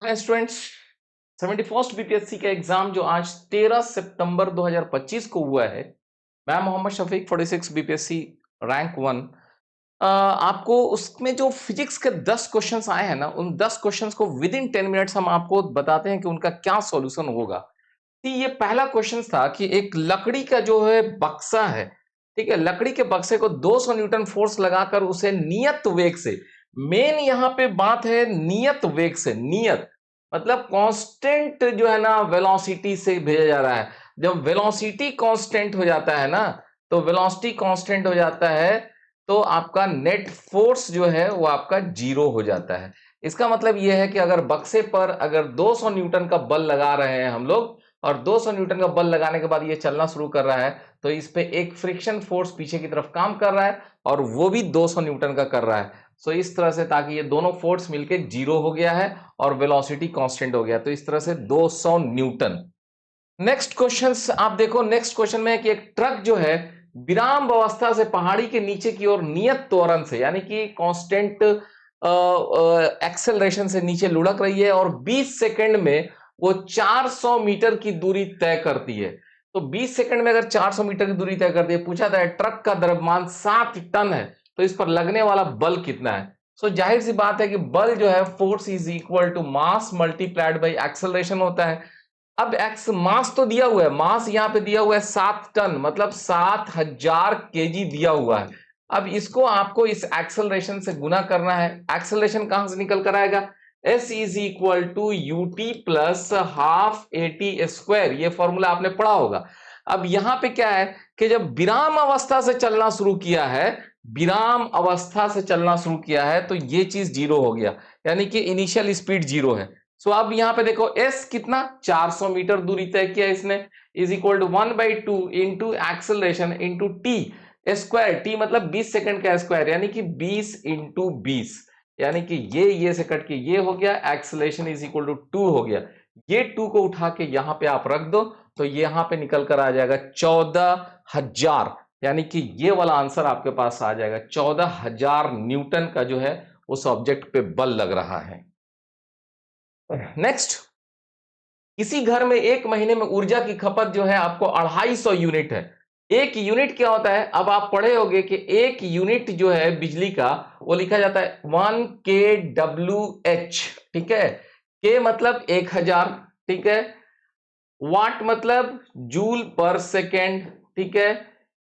Students, 71st BPSC का exam जो आज 13 सितंबर 2025 को हुआ है, मैं मोहम्मद शफीक 46 बीपीएससी रैंक 1। आपको उसमें जो फिजिक्स के 10 क्वेश्चंस आए हैं ना, उन 10 क्वेश्चंस को विद इन 10 मिनट्स हम आपको बताते हैं कि उनका क्या सॉल्यूशन होगा। तो ये पहला क्वेश्चन था कि एक लकड़ी का जो है बक्सा है, ठीक है, लकड़ी के बक्से को 200 न्यूटन फोर्स लगाकर उसे नियत वेग से, मेन यहां पे बात है नियत वेग से, नियत मतलब कांस्टेंट जो है ना वेलोसिटी से भेजा जा रहा है। जब वेलोसिटी कांस्टेंट हो जाता है ना, तो वेलोसिटी कांस्टेंट हो जाता है तो आपका नेट फोर्स जो है वो आपका जीरो हो जाता है। इसका मतलब यह है कि अगर बक्से पर अगर 200 न्यूटन का बल लगा रहे हैं हम लोग, और 200 न्यूटन का बल लगाने के बाद ये चलना शुरू कर रहा है, तो इस पे एक फ्रिक्शन फोर्स पीछे की तरफ काम कर रहा है और वो भी 200 न्यूटन का कर रहा है। सो इस तरह से, ताकि ये दोनों फोर्स मिलके जीरो हो गया है और वेलोसिटी कांस्टेंट हो गया, तो इस तरह से 200 न्यूटन। नेक्स्ट क्वेश्चन आप देखो, नेक्स्ट क्वेश्चन में है कि एक ट्रक जो है विराम अवस्था से पहाड़ी के नीचे की ओर नियत त्वरण से, यानी कि कांस्टेंट एक्सेलरेशन से नीचे लुढ़क रही है और 20 सेकंड में वो 400 मीटर की दूरी तय करती है। तो 20 सेकंड में अगर 400 मीटर की दूरी तय करती है, पूछा था ट्रक का द्रव्यमान 7 टन है, तो इस पर लगने वाला बल कितना है। सो जाहिर सी बात है कि बल जो है force is equal to mass multiplied by acceleration होता है। अब एक्स मास तो दिया हुआ है, मास यहां पे दिया हुआ है 7 टन, मतलब 7000 केजी दिया हुआ है। अब इसको आपको इस एक्सेलरेशन से गुना करना है। एक्सेलरेशन कहां से निकल कर आएगा, S is equal to U T plus half A T square, ये फॉर्मूला आपने पढ़ा होगा। अब यहां पे क्या है कि जब विराम अवस्था से चलना शुरू किया है, विराम अवस्था से चलना शुरू किया है, तो ये चीज जीरो हो गया, यानी कि इनिशियल स्पीड जीरो है। सो अब यहां पे देखो एस कितना 400 मीटर दूरी तय किया इसने, is equal to 1/2 into acceleration into T square, T मतलब 20 सेकंड का स्क्वायर, यानी कि 20 इंटू 20, यानी कि ये से कट के ये हो गया, एक्सेलरेशन इज इक्वल टू 2 हो गया। ये 2 को उठा के यहां पे आप रख दो, तो यहां पे निकल कर आ जाएगा 14,000, यानी कि ये वाला आंसर आपके पास आ जाएगा। 14,000 न्यूटन का जो है उस ऑब्जेक्ट पे बल लग रहा है। नेक्स्ट, किसी घर में एक महीने में ऊर्जा की खपत जो है आपको 250 यूनिट है। एक यूनिट क्या होता है, अब आप पढ़े होंगे कि एक यूनिट जो है बिजली का वो लिखा जाता है 1 kWh, ठीक है। के मतलब 1000, ठीक है। वाट मतलब जूल पर सेकेंड, ठीक है।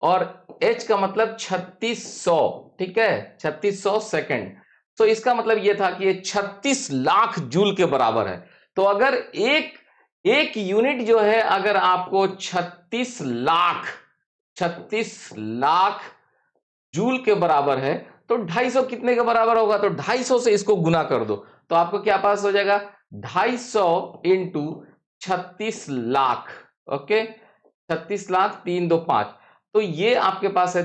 और एच का मतलब 3600, ठीक है, 3600 सेकेंड। तो इसका मतलब यह था कि ये 36 लाख जूल के बराबर है। तो अगर एक एक यूनिट जो है अगर आपको 36 लाख जूल के बराबर है, तो 250 कितने के बराबर होगा, तो 250 से इसको गुना कर दो, तो आपको क्या पास हो जाएगा, 250 इंटू 36 लाख, ओके। 36 लाख, 3 2 5, तो ये आपके पास है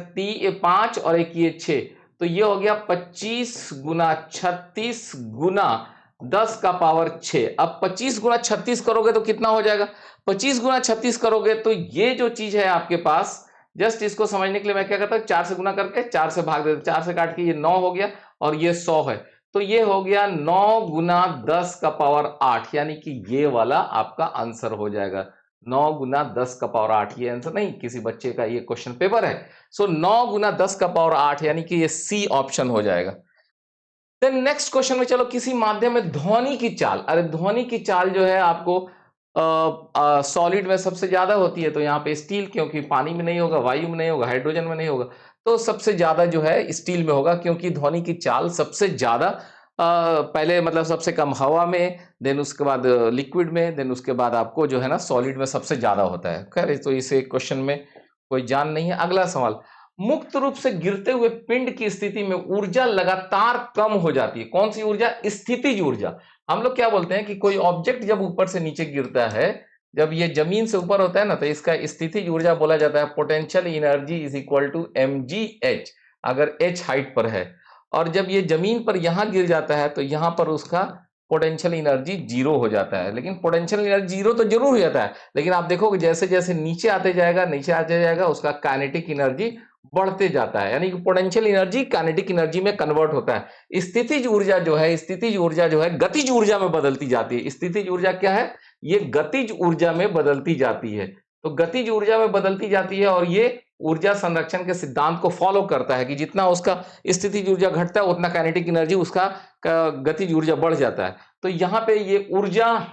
5 और एक ये 6, तो ये हो गया 25 गुना 36 गुना 10 का पावर 6। अब 25 गुना 36 करोगे तो कितना हो जाएगा, 25 गुना 36 करोगे तो ये जो चीज है आपके पास, जस्ट इसको समझने के लिए मैं क्या करता हूं, 4 से गुना करके 4 से भाग देता, 4 से काट के ये 9 हो गया और ये 100 है, तो ये हो गया 9 गुना 10 का पावर 8, यानी कि ये वाला आपका आंसर हो जाएगा। 9 गुना 10 का पावर 8, ये आंसर नहीं, किसी बच्चे का ये क्वेश्चन पेपर है। सो 9 गुना 10 का पावर 8, यानी कि ये सी ऑप्शन हो जाएगा। देन नेक्स्ट क्वेश्चन में चलो, किसी माध्यम में ध्वनि की चाल, अरे ध्वनि की चाल जो है आपको सॉलिड में सबसे ज्यादा होती है, तो यहाँ पे स्टील, क्योंकि पानी में नहीं होगा, वायु में नहीं होगा, हाइड्रोजन में नहीं होगा, तो सबसे ज्यादा जो है स्टील में होगा, क्योंकि ध्वनि की चाल सबसे ज्यादा पहले मतलब सबसे कम हवा में, देन उसके बाद लिक्विड में, देन उसके बाद आपको जो है ना सॉलिड में सबसे ज्यादा होता है। खैर, तो इसे क्वेश्चन में कोई जान नहीं है। अगला सवाल, मुक्त रूप से गिरते हुए पिंड की स्थिति में ऊर्जा लगातार कम हो जाती है, कौन सी ऊर्जा, स्थितिज ऊर्जा। हम लोग क्या बोलते हैं कि कोई ऑब्जेक्ट जब ऊपर से नीचे गिरता है, जब ये जमीन से ऊपर होता है ना, तो इसका स्थितिज ऊर्जा बोला जाता है potential energy is equal to mgh, अगर h हाइट पर है। और जब ये जमीन पर यहां गिर जाता है तो यहां पर उसका पोटेंशियल एनर्जी जीरो हो जाता है। लेकिन पोटेंशियल एनर्जी जीरो तो जरूर हो जाता है, लेकिन आप देखोगे जैसे जैसे नीचे आते जाएगा, नीचे आते जाएगा, उसका काइनेटिक एनर्जी बढ़ते जाता है, यानी कि पोटेंशियल एनर्जी काइनेटिक एनर्जी में कन्वर्ट होता है। स्थितिज ऊर्जा जो है गतिज ऊर्जा में बदलती जाती है। स्थितिज ऊर्जा क्या है? ये गतिज ऊर्जा में बदलती जाती है। तो गतिज ऊर्जा में बदलती जाती है और ये ऊर्जा संरक्षण के सिद्धांत को फॉलो करता है कि जितना उसका स्थितिज ऊर्जा घटता है उतना काइनेटिक एनर्जी उसका गतिज ऊर्जा बढ़ जाता है। तो यहाँ पे ये ऊर्जा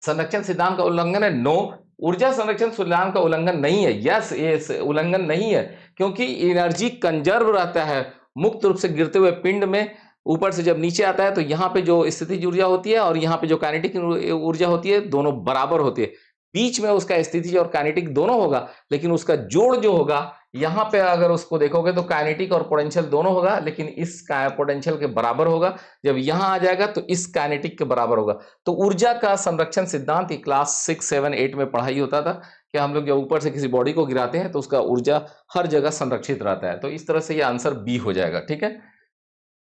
संरक्षण सिद्धांत का उल्लंघन है? नो, ऊर्जा संरक्षण सिद्धांत का उल्लंघन नहीं है। यस, ये उल्लंघन नहीं है, क्योंकि एनर्जी कंजर्व रहता है मुक्त रूप से गिरते हुए पिंड में। ऊपर से जब नीचे आता है तो यहाँ पे जो स्थितिज ऊर्जा होती है और यहाँ पे जो काइनेटिक ऊर्जा होती है दोनों बराबर होती है। बीच में उसका स्थितिज और काइनेटिक दोनों होगा, लेकिन उसका जोड़ जो होगा यहाँ पे अगर उसको देखोगे तो काइनेटिक और पोटेंशियल दोनों होगा, लेकिन इस पोटेंशियल के बराबर होगा। जब यहाँ आ जाएगा तो इस काइनेटिक के बराबर होगा। तो ऊर्जा का संरक्षण सिद्धांत क्लास 6, 7, 8 में पढ़ाई होता था कि हम लोग जब ऊपर से किसी बॉडी को गिराते हैं तो उसका ऊर्जा हर जगह संरक्षित रहता है। तो इस तरह से ये आंसर बी हो जाएगा। ठीक है,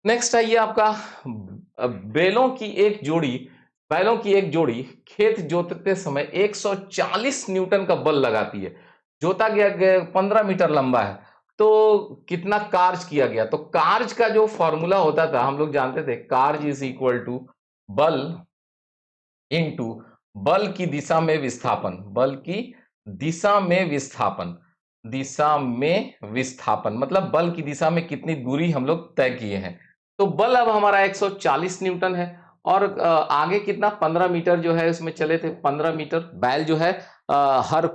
नेक्स्ट आइए आपका बैलों की एक जोड़ी खेत जोतते समय 140 न्यूटन का बल लगाती है। जोता गया 15 मीटर लंबा है, तो कितना कार्य किया गया? तो कार्य का जो फॉर्मूला होता था हम लोग जानते थे, कार्य इज इक्वल टू बल इनटू बल की दिशा में विस्थापन। बल की दिशा में विस्थापन मतलब बल की दिशा में कितनी दूरी हम लोग तय किए हैं। तो बल अब हमारा 140 न्यूटन है और आगे कितना 15 मीटर जो है इसमें चले थे। 15 मीटर बैल जो है हल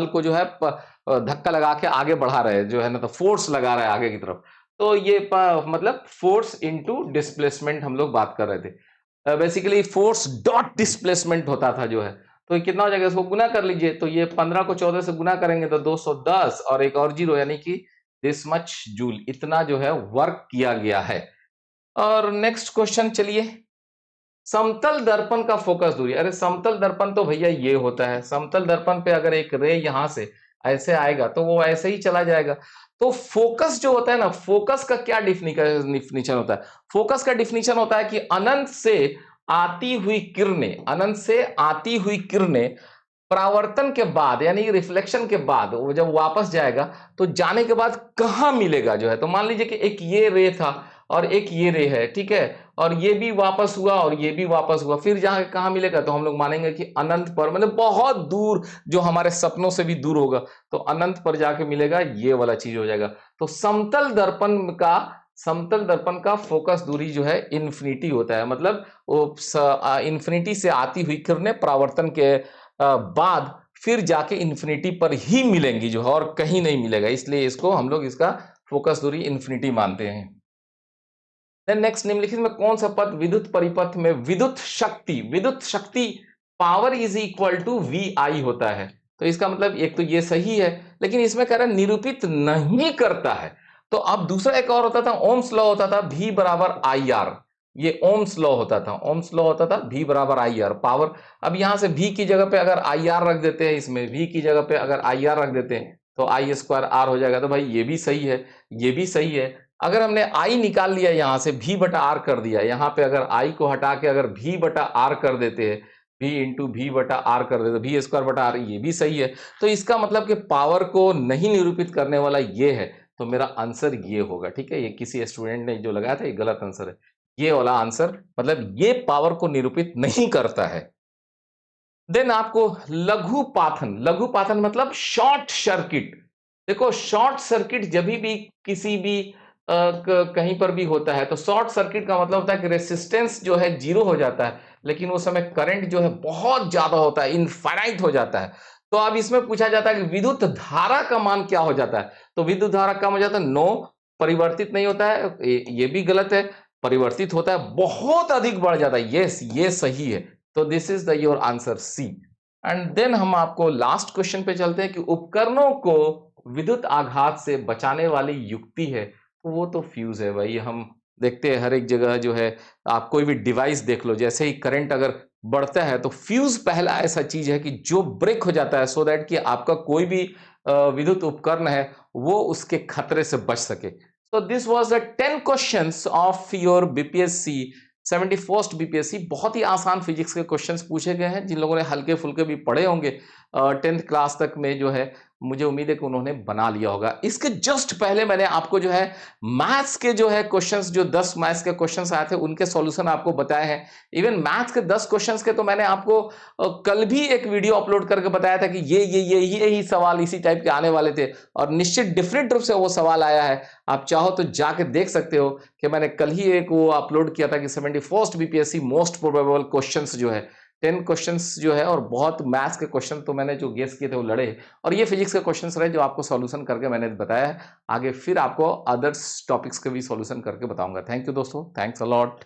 को जो है धक्का लगा के आगे बढ़ा रहे जो है ना, तो फोर्स लगा रहा है आगे की तरफ। तो ये मतलब फोर्स इनटू डिस्प्लेसमेंट हम लोग बात कर रहे थे। बेसिकली फोर्स डॉट डिस्प्लेसमेंट होता था जो है। तो ये कितना हो जाएगा, इसको गुना कर लीजिए। तो ये 15 को 14 से गुना करेंगे तो 210 और एक और जीरो, यानी कि दिस मच जूल, इतना जो है वर्क किया गया है। और नेक्स्ट क्वेश्चन चलिए, समतल दर्पण का फोकस दूरी। अरे समतल दर्पण तो भैया ये होता है, समतल दर्पण पे अगर एक रे यहां से ऐसे आएगा तो वो ऐसे ही चला जाएगा। तो फोकस जो होता है ना, फोकस का क्या डिफिनीशन होता है? फोकस का डिफिनीशन होता है कि अनंत से आती हुई किरणें परावर्तन के बाद यानी रिफ्लेक्शन के बाद वो जब वापस जाएगा तो जाने के बाद कहां मिलेगा जो है। तो मान लीजिए कि एक ये रे था और एक ये रे है, ठीक है, और ये भी वापस हुआ और ये भी वापस हुआ, फिर जहां कहां मिलेगा? तो हम लोग मानेंगे कि अनंत पर, मतलब बहुत दूर, जो हमारे सपनों से भी दूर होगा, तो अनंत पर जाके मिलेगा, ये वाला चीज हो जाएगा। तो समतल दर्पण का फोकस दूरी जो है इन्फिनिटी होता है, मतलब वो इन्फिनिटी से आती हुई किरणें परावर्तन के बाद फिर जाके इन्फिनिटी पर ही मिलेंगी जो है, और कहीं नहीं मिलेगा, इसलिए इसको हम लोग इसका फोकस दूरी इन्फिनिटी मानते हैं। देन नेक्स्ट, निम्नलिखित में कौन सा पद विद्युत परिपथ में विद्युत शक्ति power is equal to V I होता है? तो इसका मतलब एक तो ये सही है, लेकिन इसमें कह रहा है निरूपित नहीं करता है। तो अब दूसरा एक और होता था, ओम्स लॉ होता था, V बराबर आई आर। ये ओम्स लॉ होता था, V बराबर आई आर पावर। अब यहां से V की जगह पे अगर आई आर रख देते हैं, इसमें V की जगह पे अगर आई आर रख देते हैं तो आई स्क्वायर आर हो जाएगा। तो भाई ये भी सही है, ये भी सही है। अगर हमने आई निकाल लिया, यहां से V बटा आर कर दिया, यहां पे अगर आई को हटा के अगर V बटा आर कर देते हैं, V इंटू V बटा आर कर देते, V स्क्वायर बटा आर, ये भी सही है। तो इसका मतलब कि पावर को नहीं निरूपित करने वाला ये है, तो मेरा आंसर ये होगा। ठीक है, ये किसी स्टूडेंट ने जो लगाया था ये गलत आंसर है, ये वाला आंसर, मतलब ये पावर को निरूपित नहीं करता है। देन आपको लघु पाथन मतलब शॉर्ट सर्किट। देखो शॉर्ट सर्किट जब भी किसी भी कहीं पर भी होता है तो शॉर्ट सर्किट का मतलब होता है कि रेसिस्टेंस जो है 0 हो जाता है, लेकिन उस समय करंट जो है बहुत ज्यादा होता है, इनफाइनाइट हो जाता है। तो अब इसमें पूछा जाता है कि विद्युत धारा का मान क्या हो जाता है? तो विद्युत धारा कम हो जाता है, नो, परिवर्तित नहीं होता है, ये भी गलत है, परिवर्तित होता है, बहुत अधिक बढ़ जाता है, यस ये सही है। तो this is the your answer C. And then हम आपको लास्ट क्वेश्चन पे चलते हैं कि उपकरणों को विद्युत आघात से बचाने वाली युक्ति है, तो वो तो फ्यूज है भाई। हम देखते हैं हर एक जगह जो है, आप कोई भी डिवाइस देख लो, जैसे ही करंट अगर बढ़ता है तो फ्यूज पहला ऐसा चीज है कि जो ब्रेक हो जाता है, सो दैट कि आपका कोई भी विद्युत उपकरण है वो उसके खतरे से बच सके। So this was the 10 questions of your BPSC 71st BPSC। बहुत ही आसान फिजिक्स के क्वेश्चंस पूछे गए हैं, जिन लोगों ने हल्के फुल्के भी पढ़े होंगे 10th क्लास तक में जो है मुझे उम्मीद है कि उन्होंने बना लिया होगा। इसके जस्ट पहले मैंने आपको जो है मैथ्स के जो है क्वेश्चंस, जो 10 मैथ्स के क्वेश्चंस आए थे उनके सॉल्यूशन आपको बताए हैं। इवन मैथ्स के 10 क्वेश्चंस के तो मैंने आपको कल भी एक वीडियो अपलोड करके बताया था कि यही सवाल इसी टाइप के आने वाले थे, और निश्चित डिफरेंट रूप से वो सवाल आया है। आप चाहो तो जाके देख सकते हो कि मैंने कल ही एक वो अपलोड किया था कि 71st BPSC most probable questions जो है 10 क्वेश्चंस जो है, और बहुत मैथ्स के क्वेश्चन तो मैंने जो गेस किए थे वो लड़े, और ये फिजिक्स के क्वेश्चंस रहे जो आपको सॉल्यूशन करके मैंने बताया है। आगे फिर आपको अदर्स टॉपिक्स के भी सॉल्यूशन करके बताऊंगा। थैंक यू दोस्तों, थैंक्स अ लॉट।